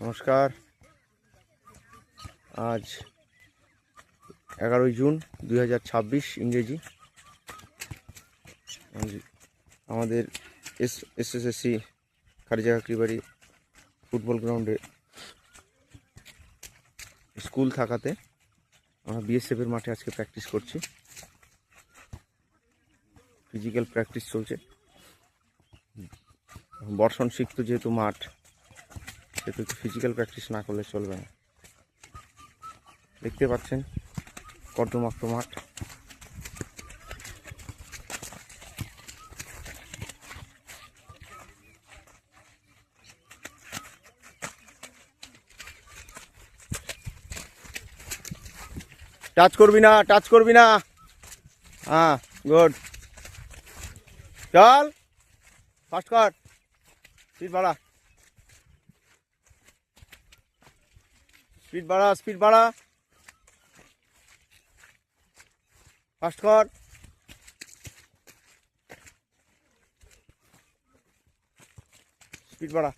নমস্কার। আজ 11ই জুন 2026 ইংরেজি। আমাদের এসএসসি কারিজাকাকরিবাড়ি ফুটবল গ্রাউন্ডে স্কুল থাকাতে আমরা বিএসএফের মাঠে আজকে প্র্যাকটিস করছি। ফিজিক্যাল প্র্যাকটিস চলছে। বর্ষণ সিক্ত যেহেতু মাঠ, সেহেতু একটু ফিজিক্যাল প্র্যাকটিস না করলে চলবে না। দেখতে পাচ্ছেন কর্দমাক্ত মাঠ। টাচ করবি না, টাচ করবি না। হ্যাঁ, গুড। চল, ফাস্ট কর, স্পিড বাড়া, স্পিড বাড়া, স্পিড বাড়া, ফাস্ট কর, স্পিড বাড়া।